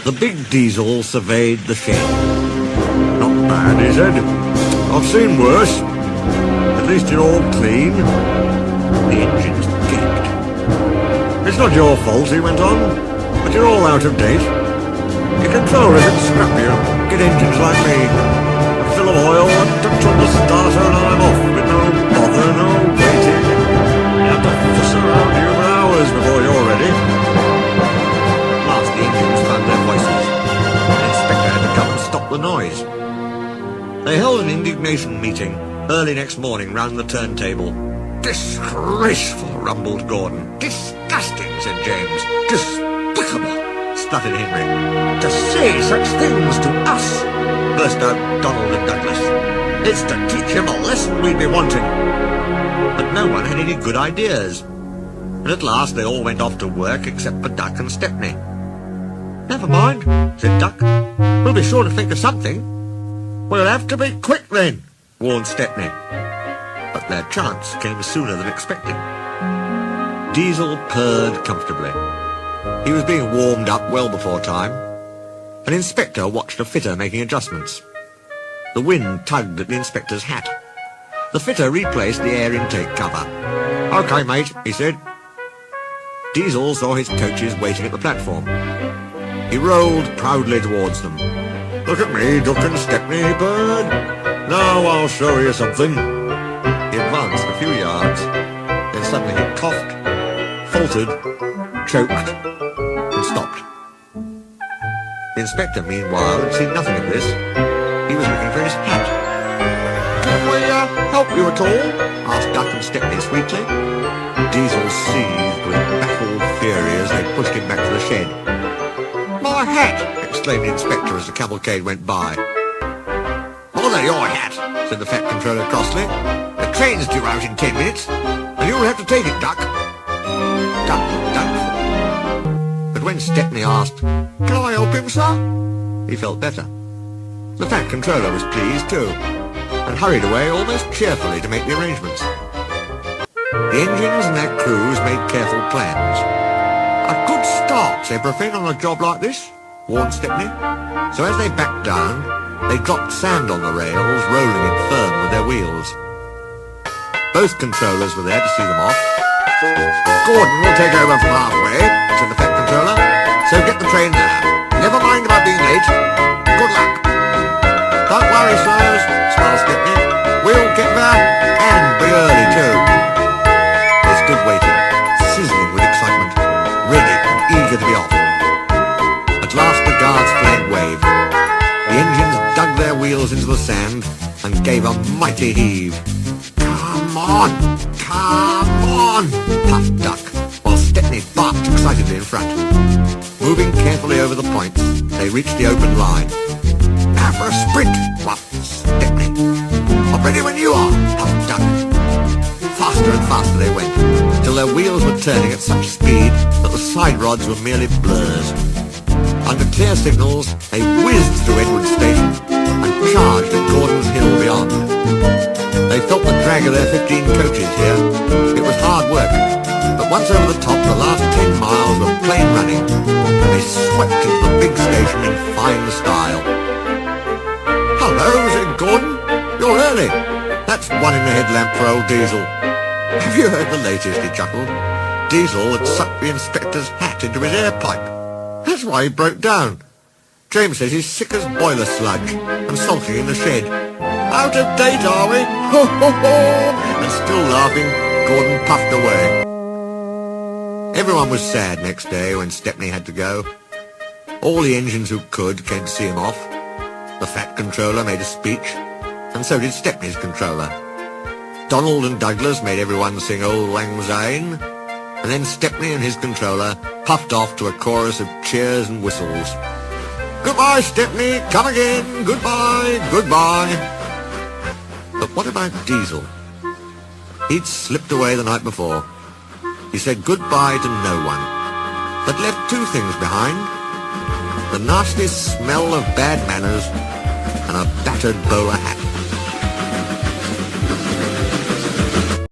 The big Diesel surveyed the shed. "Not bad," he said. "I've seen worse. At least you're all clean." The engines gaped. "It's not your fault," he went on, "but you're all out of date. Your controller isn't scrappy. Get engines like me. A fill of oil, a touch on the starter, and I'm off with no bother, no waiting. You have to fuss around you for hours before you're ready." At last the engines found their voices. The inspector had to come and stop the noise. They held an indignation meeting early next morning round the turntable. "Disgraceful," rumbled Gordon. "Disgusting," said James. "Despicable," spluttered Henry. "To say such things to us," burst out Donald and Douglas. "It's to teach him a lesson we'd be wanting." But no one had any good ideas. And at last they all went off to work except for Duck and Stepney. "Never mind," said Duck. "We'll be sure to think of something." "We'll have to be quick then," warned Stepney. But their chance came sooner than expected. Diesel purred comfortably. He was being warmed up well before time. An inspector watched a fitter making adjustments. The wind tugged at the inspector's hat. The fitter replaced the air intake cover. "OK, mate," he said. Diesel saw his coaches waiting at the platform. He rolled proudly towards them. "Look at me, Duck and Stepney," he purred. "Now I'll show you something." He advanced a few yards, then suddenly he coughed, faltered, choked, and stopped. The inspector, meanwhile, had seen nothing of this. He was looking for his hat. "Can we help you at all?" asked Duck and Stepney sweetly. Diesel seethed with baffled fury as they pushed him back to the shed. "My hat!" exclaimed the inspector as the cavalcade went by. "Bother your hat," said the Fat Controller crossly. "The train's due out in 10 minutes, and you'll have to take it, Duck." Duck looked doubtful. But when Stepney asked, "Can I help him, sir?" he felt better. The Fat Controller was pleased too, and hurried away almost cheerfully to make the arrangements. The engines and their crews made careful plans. "A good start's everything on a job like this," warned Stepney. So as they backed down, they dropped sand on the rails, rolling it firm with their wheels. Both controllers were there to see them off. "Gordon will take over from halfway," said the Fat Controller. "So get the train there. Never mind about being late. Good luck." "Don't worry, sirs," smiled Stepney. "We'll get there, and be early too." They stood waiting, sizzling with excitement, ready and eager to be off. At last the guard's flag waved. The engines dug their wheels into the sand and gave a mighty heave. "Come on! Come on!" puffed Duck, while Stepney barked excitedly in front. Moving carefully over the points, they reached the open line. "Now for a sprint!" puffed Stepney. "I'm ready when you are!" puffed Duck. Faster and faster they went, till their wheels were turning at such speed that the side rods were merely blurs. Under clear signals, they whizzed through Edward Station and charged at Gordon's Hill beyond. They felt the drag of their 15 coaches here. It was hard work, but once over the top, the last 10 miles were plain running, and they swept into the big station in fine style. "Hello," said Gordon. "You're early. That's one in the headlamp for old Diesel." "Have you heard the latest?" he chuckled. Diesel had sucked the inspector's hat into his air pipe. That's why he broke down. James says he's sick as boiler sludge and sulking in the shed. "Out of date, are we?" Ho, ho, ho! And still laughing, Gordon puffed away. Everyone was sad next day when Stepney had to go. All the engines who could came to see him off. The Fat Controller made a speech, and so did Stepney's controller. Donald and Douglas made everyone sing Auld Lang Syne, and then Stepney and his controller puffed off to a chorus of cheers and whistles. "Goodbye, Stepney, come again, goodbye, goodbye." But what about Diesel? He'd slipped away the night before. He said goodbye to no one, but left two things behind: the nasty smell of bad manners and a battered bowler hat.